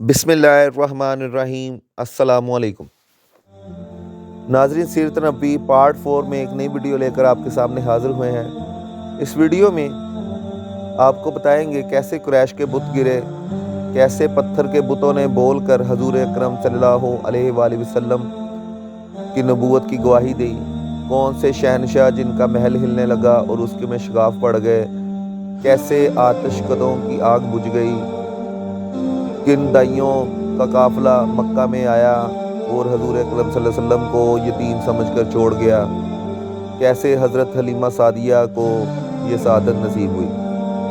बिस्मिल्लाहिर्रहमानिर्रहीम। अस्सलामुअलैकुम नाजरीन, सीरत नबी पार्ट 4 में एक नई वीडियो लेकर आपके सामने हाजिर हुए हैं। इस वीडियो में आपको बताएंगे कैसे कुरैश के बुत गिरे, कैसे पत्थर के बुतों ने बोलकर हजूर अकरम सल्लल्लाहु अलैहि वसल्लम की नबूवत की गवाही दी, कौन से शहनशाह जिनका महल हिलने लगा और उसके में शगाफ पड़ गए, कैसे आतिशकदों की आग बुझ गई, किन दाइयों का काफिला मक्का में आया और हजूर अकरम सल्लल्लाहु अलैहि वसल्लम को यतीम समझकर छोड़ गया, कैसे हज़रत हलीमा सादिया को ये सआदत नसीब हुई।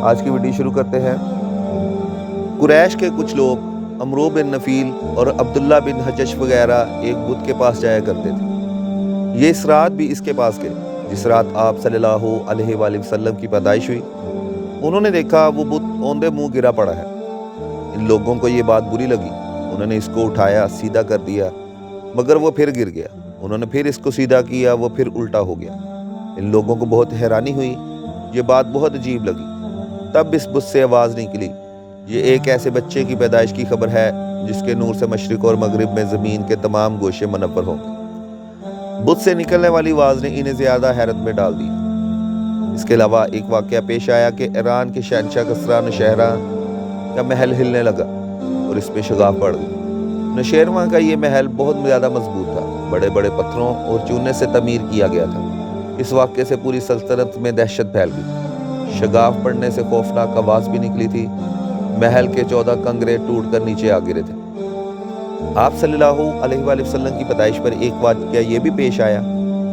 आज की वीडियो शुरू करते हैं। कुरैश के कुछ लोग अमरू बिन नफील और अब्दुल्ला बिन हजश वगैरह एक बुत के पास जाया करते थे। ये इस रात भी इसके पास गए जिस रात आप सल्लल्लाहु अलैहि वसल्लम की पैदाइश हुई। उन्होंने देखा वो बुत औंधे मुंह गिरा पड़ा है। इन लोगों को ये बात बुरी लगी। उन्होंने इसको उठाया, सीधा कर दिया, मगर वो फिर गिर गया। उन्होंने फिर इसको सीधा किया, वो फिर उल्टा हो गया। इन लोगों को बहुत हैरानी हुई, ये बात बहुत अजीब लगी। तब इस बुत से आवाज़ निकली, ये एक ऐसे बच्चे की पैदाइश की खबर है जिसके नूर से मशरिक और मगरिब में ज़मीन के तमाम गोशे मनव्वर होंगे। बुत से निकलने वाली आवाज़ ने इन्हें ज़्यादा हैरत में डाल दिया। इसके अलावा एक वाक़या पेश आया कि ईरान के शहनशाह कसरा नौशहरा का महल हिलने लगा और इसमें शगाफ पड़ गई। नौशहरा का ये महल बहुत ज़्यादा मजबूत था, बड़े बड़े पत्थरों और चूने से तमीर किया गया था। इस वाक़े से पूरी सल्तनत में दहशत फैल गई। शगाफ पड़ने से खौफनाक आवाज़ भी निकली थी। महल के 14 कंगरे टूट कर नीचे आ गिरे थे। आप सल्लल्लाहु अलैहि वसल्लम की पैदाइश पर एक वाक़या ये भी पेश आया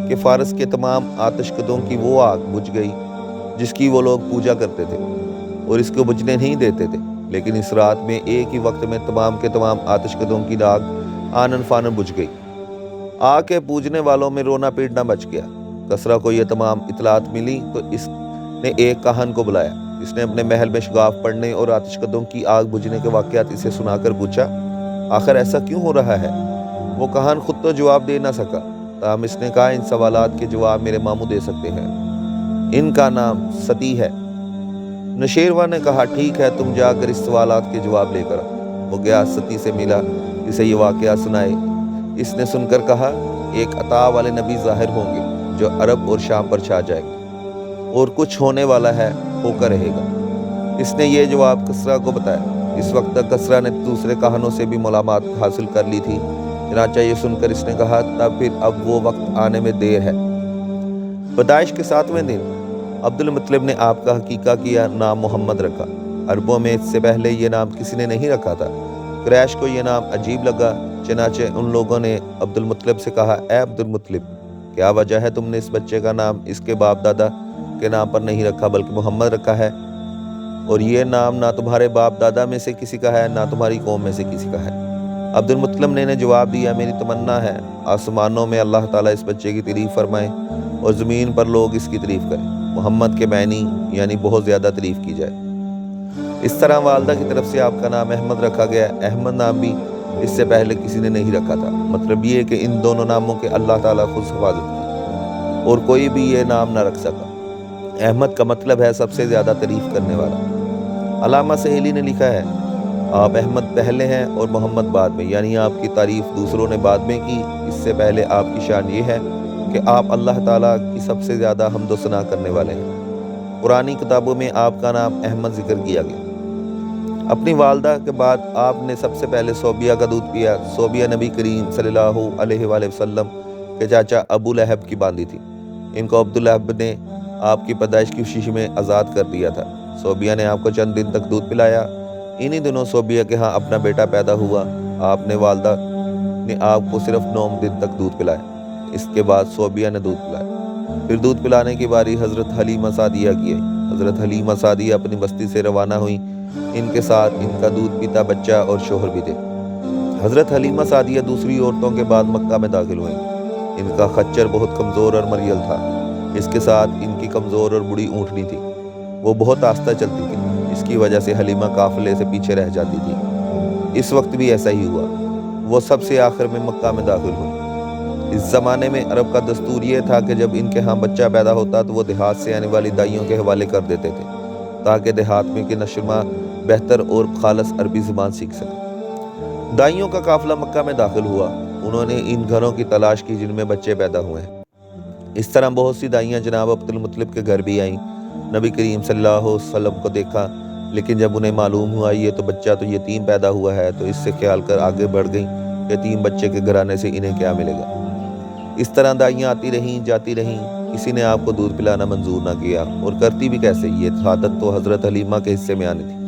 कि फ़ारस के तमाम आतिशकदों की वो आग बुझ गई जिसकी वो लोग पूजा करते थे और इसको बुझने नहीं देते थे। लेकिन इस रात में एक ही वक्त में तमाम के तमाम आतिशकदों की आग आनन फानन बुझ गई। आग के पूजने वालों में रोना पीटना बच गया। कसरा को यह तमाम इतलात मिली तो इसने एक काहन को बुलाया। इसने अपने महल में शगाफ पड़ने और आतिशकदों की आग बुझने के वाक़यात इसे सुनाकर पूछा, आखिर ऐसा क्यों हो रहा है। वो काहन खुद तो जवाब दे ना सका, ताहम इसने कहा, इन सवालात के जवाब मेरे मामू दे सकते हैं, इनका नाम सती है। नौशहरा ने कहा, ठीक है, तुम जाकर इस सवालात के जवाब लेकर आओ। वो गया, सती से मिला, इसे ये वाक़या सुनाए। इसने सुनकर कहा, एक अता वाले नबी ज़ाहिर होंगे जो अरब और शाम पर छा जाएंगे और कुछ होने वाला है, होकर रहेगा। इसने ये जवाब कसरा को बताया। इस वक्त तक कसरा ने दूसरे कहानों से भी मालूमात हासिल कर ली थी। चनाचा ये सुनकर इसने कहा, तब फिर अब वो वक्त आने में देर है। पैदाइश के 7वें दिन अब्दुल मुत्तलिब ने आपका हकीका किया नाम मोहम्मद रखा। अरबों में इससे पहले ये नाम किसी ने नहीं रखा था। कुरैश को ये नाम अजीब लगा। चनाचे उन लोगों ने अब्दुल मुत्तलिब से कहा, ए अब्दुल मुत्तलिब, क्या वजह है तुमने इस बच्चे का नाम इसके बाप दादा के नाम पर नहीं रखा बल्कि मोहम्मद रखा है, और ये नाम ना तुम्हारे बाप दादा में से किसी का है ना तुम्हारी कौम में से किसी का है। अब्दुल मुत्तलिब ने जवाब दिया, मेरी तमन्ना है आसमानों में अल्लाह ताला इस बच्चे की तारीफ़ फरमाए और ज़मीन पर लोग इसकी तारीफ़ करें। मोहम्मद के मैनी यानी बहुत ज़्यादा तारीफ़ की जाए। इस तरह वालदा की तरफ से आपका नाम अहमद रखा गया। अहमद नाम भी इससे पहले किसी ने नहीं रखा था। मतलब ये कि इन दोनों नामों के अल्लाह ताला खुद हिफाजत की और कोई भी ये नाम ना रख सका। अहमद का मतलब है सबसे ज़्यादा तारीफ़ करने वाला। अलामा सहेली ने लिखा है, आप अहमद पहले हैं और मोहम्मद बाद में, यानी आपकी तारीफ़ दूसरों ने बाद में की। इससे पहले आपकी शान ये है कि आप अल्लाह ताला की सबसे ज़्यादा हम्दो सना करने वाले हैं। पुरानी किताबों में आपका नाम अहमद जिक्र किया गया। अपनी वालदा के बाद आपने सबसे पहले सोबिया का दूध पिया। सोबिया नबी करीम सल्लल्लाहु अलैहि वसल्लम के चाचा अबू लहब की बांदी थी। इनको अब्दुल लहब ने आपकी पैदाइश की खुशी में आज़ाद कर दिया था। सोबिया ने आपको चंद दिन तक दूध पिलाया। इन्हीं दिनों सोबिया के यहाँ अपना बेटा पैदा हुआ। आपने वालदा ने आपको सिर्फ 9 दिन तक दूध पिलाया। इसके बाद सोबिया ने दूध पिलाया। फिर दूध पिलाने की बारी हज़रत हलीमा सादिया की आई। हज़रत हलीमा सादिया अपनी बस्ती से रवाना हुई। इनके साथ इनका दूध पीता बच्चा और शोहर भी थे। हज़रत हलीमा सादिया दूसरी औरतों के बाद मक्का में दाखिल हुई। इनका खच्चर बहुत कमज़ोर और मरियल था। इसके साथ इनकी कमज़ोर और बूढ़ी ऊँटनी थी। वो बहुत आस्ता चलती थी। इसकी वजह से हलीमा काफ़िले से पीछे रह जाती थी। इस वक्त भी ऐसा ही हुआ। वो सबसे आखिर में मक्का में दाखिल हुई। इस ज़माने में अरब का दस्तूर ये था कि जब इनके यहाँ बच्चा पैदा होता तो वो देहात से आने वाली दाइयों के हवाले कर देते थे ताकि देहात में की नशमा बेहतर और खालस अरबी ज़बान सीख सके। दाइयों का काफिला मक्का में दाखिल हुआ। उन्होंने इन घरों की तलाश की जिनमें बच्चे पैदा हुए हैं। इस तरह बहुत सी दाइयाँ जनाब अब्दुल मुत्तलिब के घर भी आईं। नबी करीम सल्लल्लाहु अलैहि वसल्लम को देखा, लेकिन जब उन्हें मालूम हुआ ये तो बच्चा तो यतीम पैदा हुआ है, तो इससे ख्याल कर आगे बढ़ गई कि यतीम बच्चे के घराने से इन्हें क्या मिलेगा। इस तरह दाइयाँ आती रहीं जाती रहीं, किसी ने आपको दूध पिलाना मंजूर ना किया, और करती भी कैसे, ये आदत तो हज़रत हलीमा के हिस्से में आनी थी।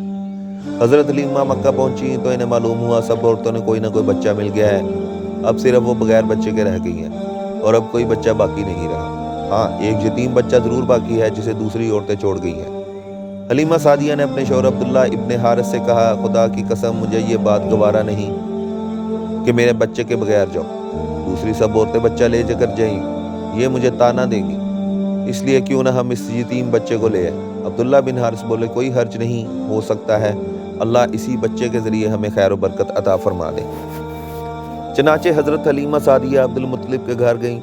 हज़रत हलीमा मक्का पहुंची तो इन्हें मालूम हुआ सब औरतों ने कोई ना कोई बच्चा मिल गया है। अब सिर्फ वो बगैर बच्चे के रह गई हैं और अब कोई बच्चा बाकी नहीं रहा। हाँ, एक यतीम बच्चा ज़रूर बाकी है जिसे दूसरी औरतें छोड़ गई हैं। हलीमा सादिया ने अपने शौहर अब्दुल्ला इब्ने हारिस से कहा, खुदा की कसम मुझे ये बात गवारा नहीं कि मेरे बच्चे के बगैर जाओ। दूसरी सब औरतें बच्चा ले जाकर जाएं, ये मुझे ताना देंगी, इसलिए क्यों ना हम इस यतीम बच्चे को ले आए। अब्दुल्ला बिन हारिस बोले, कोई हर्ज नहीं, हो सकता है अल्लाह इसी बच्चे के ज़रिए हमें खैर व बरकत अता फरमा दे। चनाचे हज़रत हलीमा सादिया अब्दुल मुत्तलिब के घर गईं।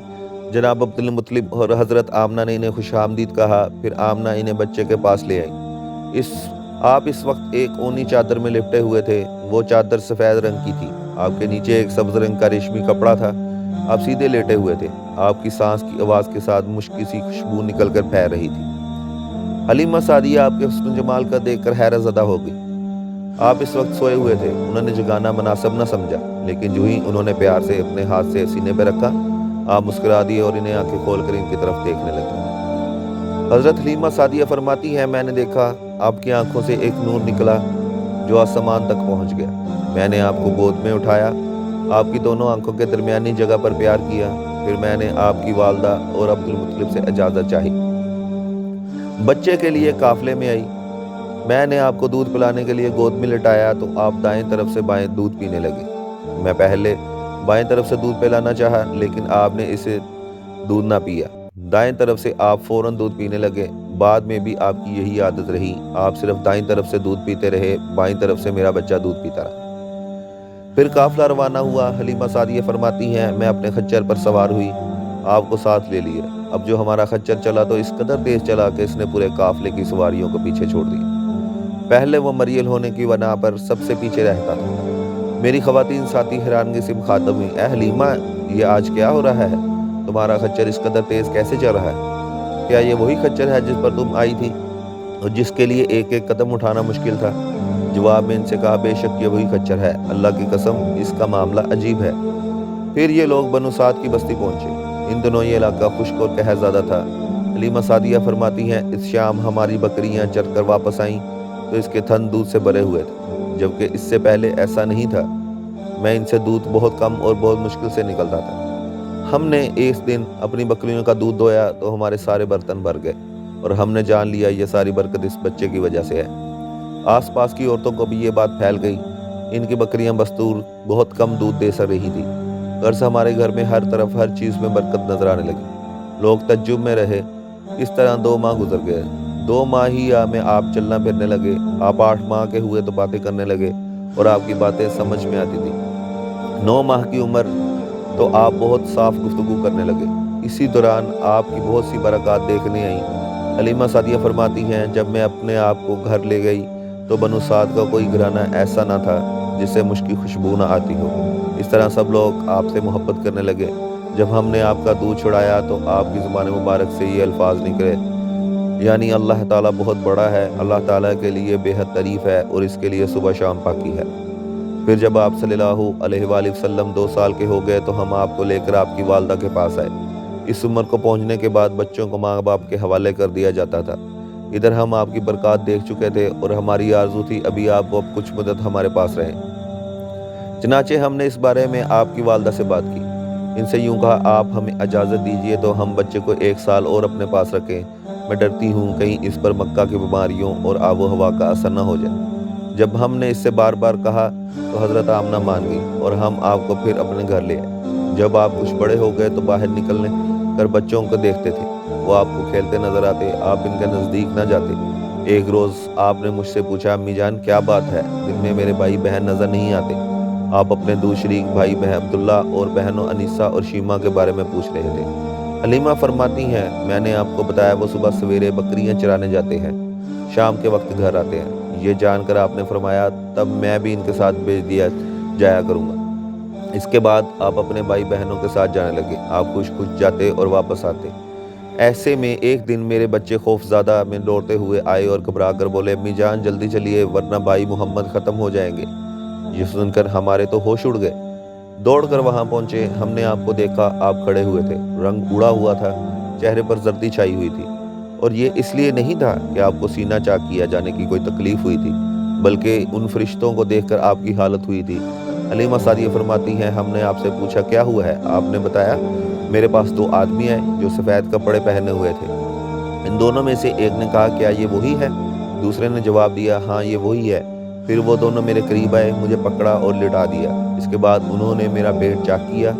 जनाब अब्दुल मुत्तलिब और हज़रत आमना ने इन्हें खुशामदीद कहा। फिर आमना इन्हें बच्चे के पास ले आई। आप इस वक्त एक ऊनी चादर में लिपटे हुए थे। वो चादर सफ़ेद रंग की थी। आपके नीचे एक सब्ज़ रंग का रेशमी कपड़ा था। आप सीधे लेटे हुए थे। आपकी सांस की आवाज़ के साथ मुश्किल सी खुशबू निकल कर फैल रही थी। हलीमा सादिया आपके हुस्न जमाल का देखकर हैरत ज़दा हो गई। आप इस वक्त सोए हुए थे। उन्होंने जगाना मुनासिब न समझा, लेकिन जो ही उन्होंने प्यार से अपने हाथ से सीने पर रखा, आप मुस्कुरा दिए और इन्हें आंखें खोलकर इनकी तरफ देखने लगे। हज़रत हलीमा सादिया फरमाती हैं, मैंने देखा आपकी आंखों से एक नूर निकला जो आसमान तक पहुंच गया। मैंने आपको गोद में उठाया, आपकी दोनों आंखों के दरमियानी जगह पर प्यार किया। फिर मैंने आपकी वालदा और अब्दुल मुत्तलिब से इजाज़त चाही। बच्चे के लिए काफिले में आई। मैंने आपको दूध पिलाने के लिए गोद में लिटाया तो आप दाएं तरफ से बाएं दूध पीने लगे। मैं पहले बाएं तरफ से दूध पिलाना चाहा, लेकिन आपने इसे दूध ना पिया। दाएं तरफ से आप फ़ौरन दूध पीने लगे। बाद में भी आपकी यही आदत रही। आप सिर्फ दाईं तरफ से दूध पीते रहे, बाईं तरफ से मेरा बच्चा दूध पीता रहा। फिर काफिला रवाना हुआ। हलीमा सादिया फरमाती हैं, मैं अपने खच्चर पर सवार हुई, आपको साथ ले लिया। अब जो हमारा खच्चर चला तो इस कदर तेज चला कि इसने पूरे काफिले की सवारियों को पीछे छोड़ दिया। पहले वो मरियल होने की वजह पर सबसे पीछे रहता था। मेरी ख़वातीन साथी हैरानगी से मुखातब हुई, ए हलीमा, ये आज क्या हो रहा है? तुम्हारा खच्चर इस कदर तेज़ कैसे चल रहा है? क्या ये वही खच्चर है जिस पर तुम आई थी और जिसके लिए एक एक कदम उठाना मुश्किल था? जवाब में इनसे कहा, बेशक ये वही खच्चर है, अल्लाह की कसम इसका मामला अजीब है। फिर ये लोग बनु साद की बस्ती पहुँचे। इन दिनों ये इलाका खुश्क और कहरज़दा था। हलीमा सादिया फरमाती हैं, इस शाम हमारी बकरियाँ चर कर वापस आईं तो इसके थन दूध से भरे हुए थे, जबकि इससे पहले ऐसा नहीं था। मैं इनसे दूध बहुत कम और बहुत मुश्किल से निकलता था। हमने इस दिन अपनी बकरियों का दूध दोया तो हमारे सारे बर्तन भर गए और हमने जान लिया ये सारी बरकत इस बच्चे की वजह से है। आसपास की औरतों को भी ये बात फैल गई। इनकी बकरियां बस्तूर बहुत कम दूध दे सक रही थी। घर से हमारे घर में हर तरफ हर चीज़ में बरकत नजर आने लगी। लोग तज्जुब में रहे। इस तरह 2 माह गुजर गए। 2 माह ही में आप चलना फिरने लगे। आप 8 माह के हुए तो बातें करने लगे और आपकी बातें समझ में आती थी। 9 माह की उम्र तो आप बहुत साफ गुफ्तगू करने लगे। इसी दौरान आपकी बहुत सी बरक़ात देखने आई। हलीमा सादिया फरमाती हैं, जब मैं अपने आप को घर ले गई तो बनु साद का कोई घराना ऐसा ना था जिससे मुश्किल खुशबू ना आती हो। इस तरह सब लोग आपसे मोहब्बत करने लगे। जब हमने आपका दूध छुड़ाया तो आपकी ज़ुबान मुबारक से ये अल्फाज निकले, यानी अल्लाह ताला बहुत बड़ा है, अल्लाह ताला के लिए बेहद तारीफ़ है और इसके लिए सुबह शाम पाकी है। फिर जब आप सल्लल्लाहु अलैहि वसल्लम 2 साल के हो गए तो हम आपको लेकर आपकी वालदा के पास आए। इस उम्र को पहुंचने के बाद बच्चों को माँ बाप के हवाले कर दिया जाता था। इधर हम आपकी बरक़ात देख चुके थे और हमारी आरज़ू थी अभी आप अब कुछ मुद्दत हमारे पास रहें। चनाचे हमने इस बारे में आपकी वालदा से बात की। इनसे यूँ कहा, आप हमें इजाज़त दीजिए तो हम बच्चे को 1 साल और अपने पास रखें। मैं डरती हूँ कहीं इस पर मक्का की बीमारियों और आबो हवा का असर न हो जाए। जब हमने इससे बार बार कहा तो हज़रत आमना मान गई और हम आपको फिर अपने घर ले आए। जब आप कुछ बड़े हो गए तो बाहर निकलने कर बच्चों को देखते थे। वो आपको खेलते नजर आते, आप इनके नज़दीक न जाते। एक रोज़ आपने मुझसे पूछा, अम्मी जान क्या बात है, दिन में मेरे भाई बहन नज़र नहीं आते? आप अपने 2 शरीक भाई बहन अब्दुल्ला और बहनों अनीसा और शीमा के बारे में पूछ रहे थे। हलीमा फरमाती हैं, मैंने आपको बताया वो सुबह सवेरे बकरियां चराने जाते हैं, शाम के वक्त घर आते हैं। ये जानकर आपने फरमाया, तब मैं भी इनके साथ भेज दिया जाया करूँगा। इसके बाद आप अपने भाई बहनों के साथ जाने लगे। आप खुश खुश जाते और वापस आते। ऐसे में एक दिन मेरे बच्चे खौफज़दा में दौड़ते हुए आए और घबरा कर बोले, अम्मी जान जल्दी चलिए वरना भाई मोहम्मद ख़त्म हो जाएंगे। ये सुनकर हमारे तो होश उड़ गए। दौड़कर वहां पहुंचे। हमने आपको देखा, आप खड़े हुए थे, रंग उड़ा हुआ था, चेहरे पर जर्दी छाई हुई थी। और ये इसलिए नहीं था कि आपको सीना चाक किया जाने की कोई तकलीफ हुई थी, बल्कि उन फरिश्तों को देखकर आपकी हालत हुई थी। हलीमा सादिया फरमाती हैं, हमने आपसे पूछा क्या हुआ है। आपने बताया मेरे पास 2 आदमी आए जो सफ़ेद कपड़े पहने हुए थे। इन दोनों में से एक ने कहा क्या ये वही है। दूसरे ने जवाब दिया हाँ ये वही है। फिर वो दोनों मेरे करीब आए, मुझे पकड़ा और लिटा दिया। इसके बाद उन्होंने मेरा पेट चाक किया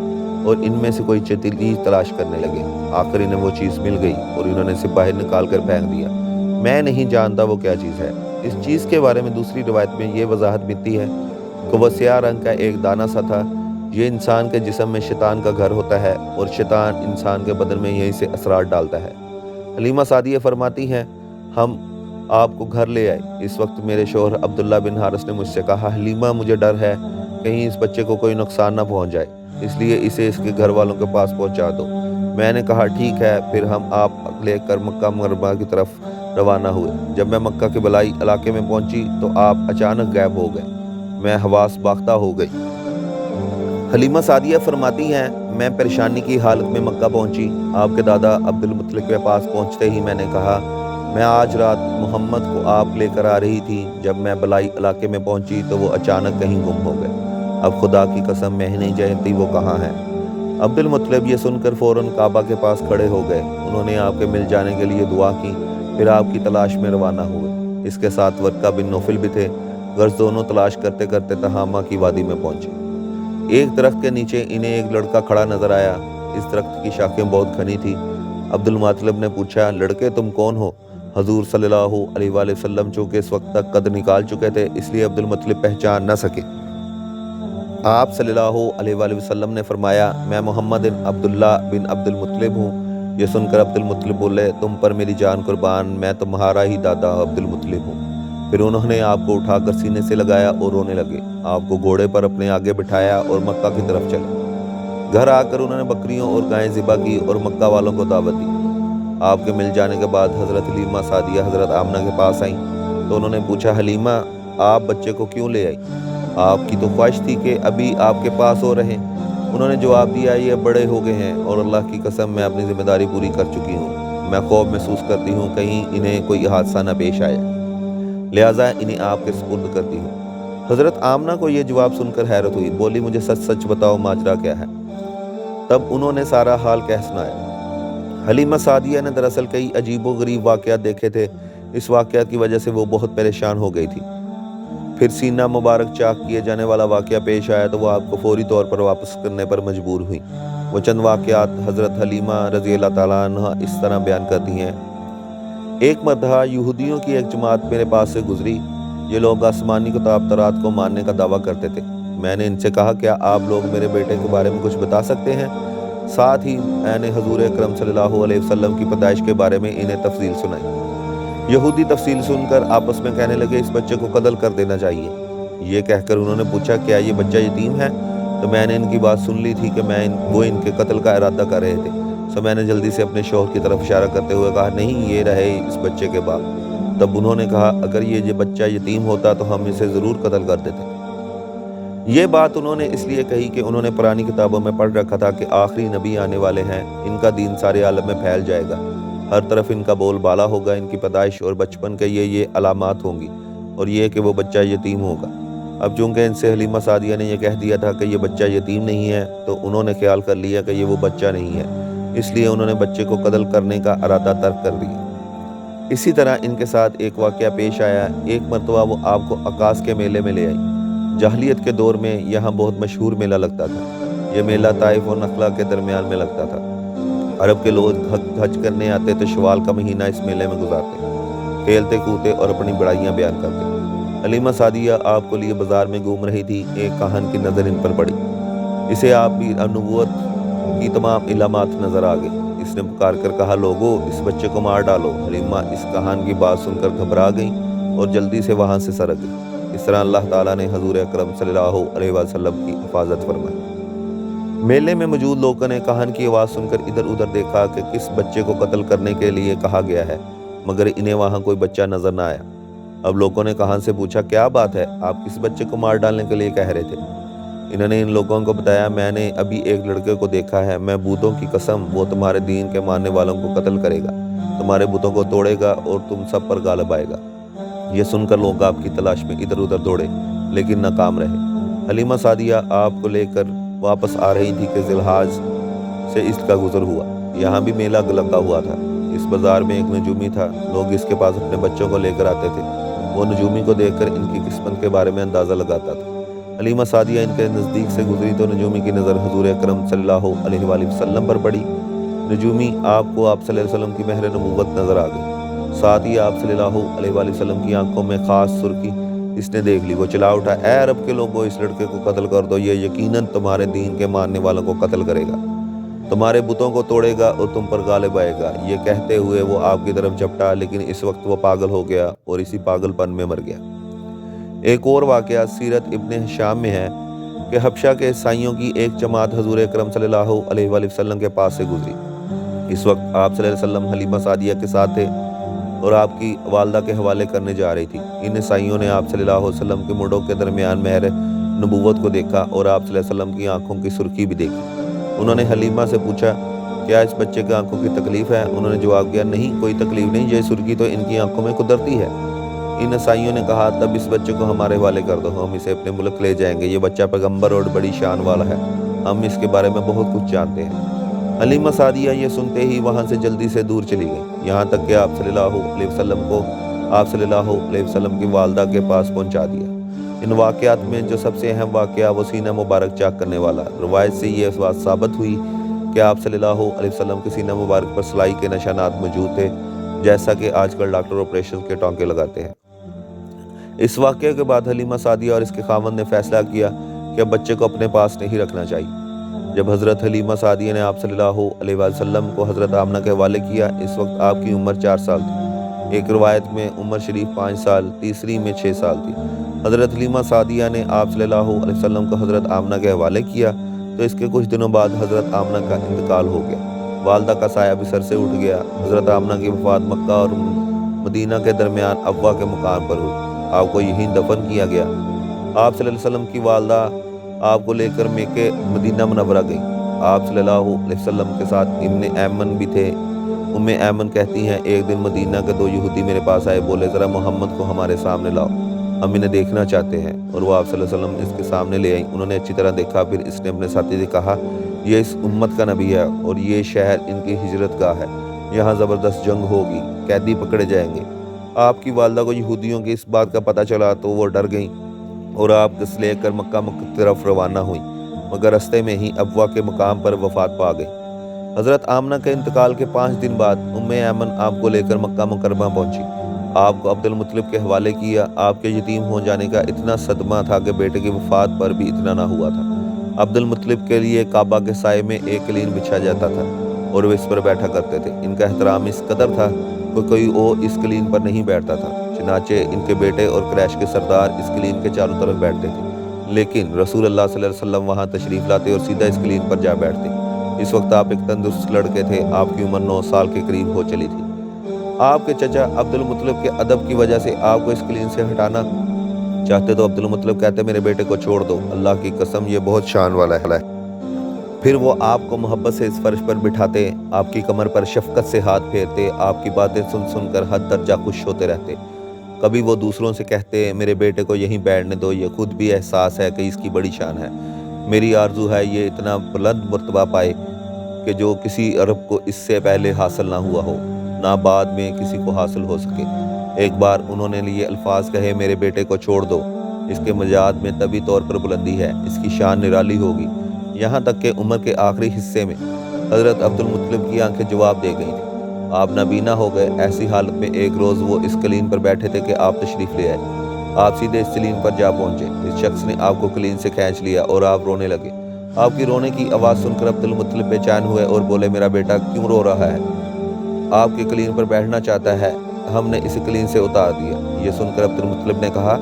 और इनमें से कोई चीज़ तलाश करने लगे। आखिर इन्हें वो चीज़ मिल गई और इन्होंने इसे बाहर निकाल कर फेंक दिया। मैं नहीं जानता वो क्या चीज़ है। इस चीज़ के बारे में दूसरी रिवायत में ये वजाहत मिलती है कि वह स्याह रंग का एक दाना सा था। ये इंसान के जिस्म में शैतान का घर होता है और शैतान इंसान के बदन में यहीं से असरार डालता है। हलीमा सादिया फरमाती हैं, हम आपको घर ले आए। इस वक्त मेरे शौहर अब्दुल्ला बिन हारिस ने मुझसे कहा, हलीमा मुझे डर है कहीं इस बच्चे को कोई नुकसान ना पहुंच जाए, इसलिए इसे इसके घर वालों के पास पहुंचा दो। मैंने कहा ठीक है। फिर हम आप लेकर मक्का मुकर्रमा की तरफ रवाना हुए। जब मैं मक्का के बलाई इलाके में पहुंची तो आप अचानक गायब हो गए। मैं हवास बाख्ता हो गई। हलीमा सादिया फरमाती हैं, मैं परेशानी की हालत में मक्का पहुंची। आपके दादा अब्दुल मुत्तलिब के पास पहुंचते ही मैंने कहा, मैं आज रात मोहम्मद को आप लेकर आ रही थी। जब मैं बलाई इलाके में पहुंची तो वो अचानक कहीं गुम हो गए। अब खुदा की कसम मैं ही नहीं जानती वो कहाँ है। अब्दुल मुत्तलिब ये सुनकर फ़ौरन काबा के पास खड़े हो गए। उन्होंने आपके मिल जाने के लिए दुआ की, फिर आपकी तलाश में रवाना हुए। इसके साथ वर्का बिन नौफिल भी थे। गर्ज दोनों तलाश करते करते तहामा की वादी में पहुंचे। एक दरख्त के नीचे इन्हें एक लड़का खड़ा नजर आया। इस दरख्त की शाखें बहुत घनी थी। अब्दुल मुत्तलिब ने पूछा, लड़के तुम कौन हो। हजूर सल्लल्लाहु अलैहि वसल्लम चूँकि इस वक्त तक कद निकाल चुके थे, इसलिए अब्दुल मुत्तलिब पहचान न सके। आप सल्लल्लाहु अलैहि वसल्लम ने फरमाया, मैं मोहम्मद बिन अब्दुल्ला बिन अब्दुल मुत्तलिब हूँ। ये सुनकर अब्दुल मुत्तलिब बोले, तुम पर मेरी जान कुर्बान, मैं तुम्हारा ही दादा अब्दुल मुत्तलिब हूँ। फिर उन्होंने आपको उठाकर सीने से लगाया और रोने लगे। आपको घोड़े पर अपने आगे बिठाया और मक्का की तरफ चले। घर आकर उन्होंने बकरियों और गायें ज़िबा की और मक्का वालों को दावत दी। आपके मिल जाने के बाद हज़रत हलीमा सादिया हज़रत आमना के पास आईं तो उन्होंने पूछा, हलीमा आप बच्चे को क्यों ले आई। आपकी तो ख्वाहिश थी कि अभी आपके पास हो रहे। उन्होंने जवाब दिया, ये बड़े हो गए हैं और अल्लाह की कसम मैं अपनी जिम्मेदारी पूरी कर चुकी हूँ। मैं खौफ महसूस करती हूँ कहीं इन्हें कोई हादसा न पेश आए, लिहाजा इन्हें आपके सुपुर्द करती हूँ। हज़रत आमना को यह जवाब सुनकर हैरत हुई। बोली, मुझे सच सच बताओ माजरा क्या है। तब उन्होंने सारा हाल कह सुनाया। हलीमा सादिया ने दरअसल कई अजीबो गरीब वाक़यात देखे थे। इस वाक़यात की वजह से वो बहुत परेशान हो गई थी। फिर सीना मुबारक चाक किए जाने वाला वाक़या पेश आया तो वो आपको फौरी तौर पर वापस करने पर मजबूर हुई। वो चंद वाक़यात हज़रत हलीमा रज़ी अल्लाह ताला अन्हा इस तरह बयान करती हैं। एक मरतबा यहूदियों की एक जमात मेरे पास से गुजरी। ये लोग आसमानी किताब तौरात को मानने का दावा करते थे। मैंने इनसे कहा, क्या आप लोग मेरे बेटे के बारे में कुछ बता सकते हैं। साथ ही मैंने हजूर अकरम सल्लल्लाहु अलैहि वसल्लम की पैदाइश के बारे में इन्हें तफसील सुनाई। यहूदी तफसील सुनकर आपस में कहने लगे, इस बच्चे को कत्ल कर देना चाहिए। ये कहकर उन्होंने पूछा, क्या ये बच्चा यतीम है। तो मैंने इनकी बात सुन ली थी कि वो इनके कत्ल का इरादा कर रहे थे। सो मैंने जल्दी से अपने शौहर की तरफ इशारा करते हुए कहा, नहीं ये रहे इस बच्चे के बाप। तब उन्होंने कहा, अगर ये बच्चा यतीम होता तो हम इसे ज़रूर कत्ल कर देते। ये बात उन्होंने इसलिए कही कि उन्होंने पुरानी किताबों में पढ़ रखा था कि आखिरी नबी आने वाले हैं, इनका दीन सारे आलम में फैल जाएगा, हर तरफ इनका बोलबाला होगा, इनकी पैदाइश और बचपन के ये अलामात होंगी और ये कि वो बच्चा यतीम होगा। अब चूँकि इनसे हलीमा सादिया ने यह कह दिया था कि ये बच्चा यतीम नहीं है, तो उन्होंने ख्याल कर लिया कि ये वो बच्चा नहीं है, इसलिए उन्होंने बच्चे को कत्ल करने का इरादा तर्क कर दिया। इसी तरह इनके साथ एक वाक़या पेश आया। एक मरतबा वो आपको अकास के मेले में ले आई। जाहलियत के दौर में यहाँ बहुत मशहूर मेला लगता था। यह मेला ताइफ और नखला के दरमियान में लगता था। अरब के लोग हज करने आते तो शवाल का महीना इस मेले में गुजारते, खेलते कूदते और अपनी बड़ाइयाँ बयान करते। हलीमा सादिया आपको लिए बाजार में घूम रही थी। एक काहन की नज़र इन पर पड़ी। इसे आप भी नबूवत की तमाम इलामात नज़र आ गई। इसने पुकार कर कहा, लोगो इस बच्चे को मार डालो। हलीमा इस कहान की बात सुनकर घबरा गई और जल्दी से वहाँ से सरक गई। اس طرح اللہ تعالیٰ نے حضور اکرم صلی اللہ علیہ وسلم کی حفاظت فرمائی۔ میلے میں موجود لوگوں نے کہن کی آواز سن کر ادھر ادھر دیکھا کہ کس بچے کو قتل کرنے کے لیے کہا گیا ہے، مگر انہیں وہاں کوئی بچہ نظر نہ آیا۔ اب لوگوں نے کہن سے پوچھا، کیا بات ہے، آپ کس بچے کو مار ڈالنے کے لیے کہہ رہے تھے؟ انہوں نے ان لوگوں کو بتایا، میں نے ابھی ایک لڑکے کو دیکھا ہے، میں بتوں کی قسم، وہ تمہارے دین کے ماننے والوں کو قتل کرے گا، تمہارے بتوں کو توڑے گا اور تم سب پر غالب آئے گا۔ یہ سن کر لوگ آپ کی تلاش میں ادھر ادھر دوڑے لیکن ناکام رہے۔ حلیمہ سعدیہ آپ کو لے کر واپس آ رہی تھی کہ ذی الحاج سے اس کا گزر ہوا۔ یہاں بھی میلہ لگا ہوا تھا۔ اس بازار میں ایک نجومی تھا، لوگ اس کے پاس اپنے بچوں کو لے کر آتے تھے۔ وہ نجومی کو دیکھ کر ان کی قسمت کے بارے میں اندازہ لگاتا تھا۔ حلیمہ سعدیہ ان کے نزدیک سے گزری تو نجومی کی نظر حضور اکرم صلی اللہ علیہ وآلہ وسلم پر پڑی۔ نجومی آپ کو آپ صلی اللہ علیہ وسلم کی مہر نبوت نظر آ گئی۔ ساتھ ہی آپ صلی اللہ علیہ وآلہ وسلم کی آنکھوں میں خاص سرخی اس نے دیکھ لی۔ وہ چلا اٹھا، اے عرب کے لوگوں، اس لڑکے کو قتل کر دو، یہ یقیناً تمہارے دین کے ماننے والوں کو قتل کرے گا، تمہارے بتوں کو توڑے گا اور تم پر غالب آئے گا۔ یہ کہتے ہوئے وہ آپ کی طرف جھپٹا، لیکن اس وقت وہ پاگل ہو گیا اور اسی پاگل پن میں مر گیا۔ ایک اور واقعہ سیرت ابن ہشام میں ہے کہ حبشہ کے عیسائیوں کی ایک جماعت حضور اکرم صلی اللہ علیہ وآلہ وسلم کے پاس سے گزری۔ اس وقت آپ صلی اللہ علیہ وسلم حلیمہ سعدیہ کے ساتھ تھے اور آپ کی والدہ کے حوالے کرنے جا رہی تھی۔ ان عیسائیوں نے آپ صلی اللہ علیہ وسلم کے مڈوں کے درمیان مہر نبوت کو دیکھا اور آپ صلی اللہ علیہ وسلم کی آنکھوں کی سرخی بھی دیکھی۔ انہوں نے حلیمہ سے پوچھا، کیا اس بچے کی آنکھوں کی تکلیف ہے؟ انہوں نے جواب دیا، نہیں، کوئی تکلیف نہیں، یہ سرخی تو ان کی آنکھوں میں قدرتی ہے۔ ان عیسائیوں نے کہا، تب اس بچے کو ہمارے حوالے کر دو، ہم اسے اپنے ملک لے جائیں گے، یہ بچہ پیغمبر اور بڑی شان والا ہے، ہم اس کے بارے میں بہت کچھ جانتے ہیں۔ حلیمہ سعدیہ یہ سنتے ہی وہاں سے جلدی سے دور چلی گئی، یہاں تک کہ آپ صلی اللہ علیہ وسلم کو آپ صلی اللہ علیہ وسلم کی والدہ کے پاس پہنچا دیا۔ ان واقعات میں جو سب سے اہم واقعہ وہ سینہ مبارک چاک کرنے والا۔ روایت سے یہ بات ثابت ہوئی کہ آپ صلی اللہ علیہ وسلم کے سینہ مبارک پر سلائی کے نشانات موجود تھے، جیسا کہ آج کل ڈاکٹر آپریشن کے ٹانکے لگاتے ہیں۔ اس واقعے کے بعد حلیمہ سعدیہ اور اس کے خاوند نے فیصلہ کیا کہ اب بچے کو اپنے پاس نہیں رکھنا چاہیے۔ جب حضرت حلیمہ سعدیہ نے آپ صلی اللہ علیہ وسلم کو حضرت آمنہ کے حوالے کیا، اس وقت آپ کی عمر 4 سال تھی۔ ایک روایت میں عمر شریف 5 سال، تیسری میں 6 سال تھی۔ حضرت حلیمہ سعدیہ نے آپ صلی اللہ علیہ وسلم کو حضرت آمنہ کے حوالے کیا تو اس کے کچھ دنوں بعد حضرت آمنہ کا انتقال ہو گیا۔ والدہ کا سایہ بھی سر سے اٹھ گیا۔ حضرت آمنہ کی وفات مکہ اور مدینہ کے درمیان ابوا کے مقام پر ہوئی۔ آپ کو یہیں دفن کیا گیا۔ آپ صلی اللہ علیہ وسلم کی والدہ آپ کو لے کر مکہ مدینہ منورہ گئی۔ آپ صلی اللہ علیہ وسلم کے ساتھ ابن ایمن بھی تھے۔ ایمن کہتی ہیں، ایک دن مدینہ کے 2 یہودی میرے پاس آئے، بولے، ذرا محمد کو ہمارے سامنے لاؤ، ہم انہیں دیکھنا چاہتے ہیں، اور وہ آپ صلی اللہ علیہ وسلم اس کے سامنے لے آئیں۔ انہوں نے اچھی طرح دیکھا، پھر اس نے اپنے ساتھی سے کہا، یہ اس امت کا نبی ہے اور یہ شہر ان کی ہجرت گاہ ہے، یہاں زبردست جنگ ہوگی، قیدی پکڑے جائیں گے۔ آپ کی والدہ کو یہودیوں کی اس بات کا پتہ چلا تو وہ ڈر گئیں اور آپ کو لے کر مکہ کی طرف روانہ ہوئیں، مگر رستے میں ہی ابوا کے مقام پر وفات پا گئی۔ حضرت آمنہ کے انتقال کے 5 دن بعد ایمن آپ کو لے کر مکہ مکرمہ پہنچی۔ آپ کو عبد المطلب کے حوالے کیا۔ آپ کے یتیم ہو جانے کا اتنا صدمہ تھا کہ بیٹے کی وفات پر بھی اتنا نہ ہوا تھا۔ عبد المطلب کے لیے کعبہ کے سائے میں ایک قلین بچھا جاتا تھا اور وہ اس پر بیٹھا کرتے تھے۔ ان کا احترام اس قدر تھا کہ کوئی اور اس قلین پر نہیں بیٹھتا تھا، چنانچہ ان کے بیٹے اور قریش کے سردار اس قلین کے چاروں طرف بیٹھتے تھے، لیکن رسول اللہ صلی اللہ علیہ وسلم وہاں تشریف لاتے اور سیدھا اس قلین پر جا بیٹھتے۔ اس وقت آپ ایک تندرست لڑکے تھے، آپ کی عمر 9 سال کے قریب ہو چلی تھی۔ آپ کے چچا عبد المطلب کے ادب کی وجہ سے آپ کو اس قلین سے ہٹانا چاہتے تو عبد المطلب کہتے، میرے بیٹے کو چھوڑ دو، اللہ کی قسم یہ بہت شان والا ہے۔ پھر وہ آپ کو محبت سے اس فرش پر بٹھاتے، آپ کی کمر پر شفقت سے ہاتھ پھیرتے، آپ کی باتیں سن سن کر حد درجہ خوش ہوتے رہتے۔ کبھی وہ دوسروں سے کہتے، میرے بیٹے کو یہیں بیٹھنے دو، یہ خود بھی احساس ہے کہ اس کی بڑی شان ہے، میری آرزو ہے یہ اتنا بلند مرتبہ پائے کہ جو کسی عرب کو اس سے پہلے حاصل نہ ہوا ہو، نہ بعد میں کسی کو حاصل ہو سکے۔ ایک بار انہوں نے یہ الفاظ کہے، میرے بیٹے کو چھوڑ دو، اس کے مجاد میں طبی طور پر بلندی ہے، اس کی شان نرالی ہوگی۔ یہاں تک کہ عمر کے آخری حصے میں حضرت عبد المطلب کی آنکھیں جواب دے گئی تھیں، آپ نابینا ہو گئے۔ ایسی حالت میں ایک روز وہ اس قلین پر بیٹھے تھے کہ آپ تشریف لے آئے۔ آپ سیدھے اس قلین پر جا پہنچے۔ اس شخص نے آپ کو قلین سے کھینچ لیا اور آپ رونے لگے۔ آپ کی رونے کی آواز سن کر عبد المطلب بے چین ہوئے اور بولے، میرا بیٹا کیوں رو رہا ہے؟ آپ کے قلین پر بیٹھنا چاہتا ہے۔ हमने इसे कलीन से उतार दिया। ये सुनकर अब्दुल मुत्तलिब ने कहा,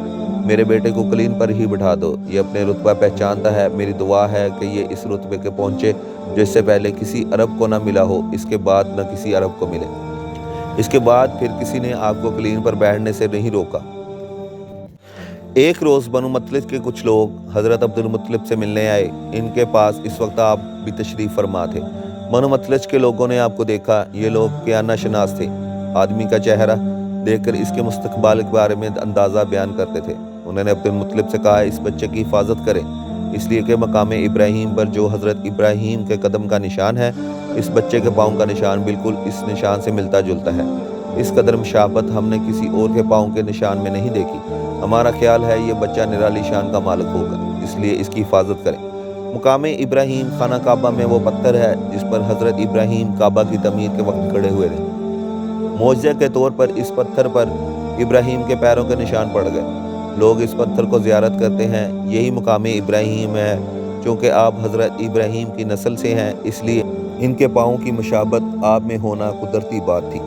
मेरे बेटे को कलीन पर ही बिठा दो, ये अपने रुतबा पहचानता है। मेरी दुआ है कि ये इस रुतबे के पहुँचे जो इससे पहले किसी अरब को ना मिला हो, इसके बाद न किसी अरब को मिले। इसके बाद फिर किसी ने आपको कलीन पर बैठने से नहीं रोका। एक रोज़ बनु मुत्तलिब के कुछ लोग हज़रत अब्दुल मुत्तलिब से मिलने आए। इनके पास इस वक्त आप भी तशरीफ़ फरमा थे। बनु मुत्तलिब के लोगों ने आपको देखा। ये लोग कियाना शनास थे। आदमी का चेहरा देखकर इसके मुस्तकबाल के बारे में अंदाज़ा बयान करते थे। उन्होंने अब्दुल मुत्तलिब से कहा, इस बच्चे की हिफाजत करें, इसलिए कि मकाम इब्राहीम पर जो हज़रत इब्राहीम के कदम का निशान है, इस बच्चे के पाँव का निशान बिल्कुल इस निशान से मिलता जुलता है। इस कदर मुशाबत हमने किसी और के पाँव के निशान में नहीं देखी। हमारा ख्याल है ये बच्चा निराली शान का मालिक होगा, इसलिए इसकी हिफाजत करें। मुकाम इब्राहीम खाना काबा में वो पत्थर है जिस पर हज़रत इब्राहीम काबा की तमीर के वक्त खड़े हुए थे। मोअज़्ज़ा के तौर पर इस पत्थर पर इब्राहीम के पैरों के निशान पड़ गए। लोग इस पत्थर को ज़ियारत करते हैं। यही मुकाम इब्राहीम है। चूँकि आप हज़रत इब्राहीम की नस्ल से हैं, इसलिए इनके पाँव की मुशाबत आप में होना कुदरती बात थी।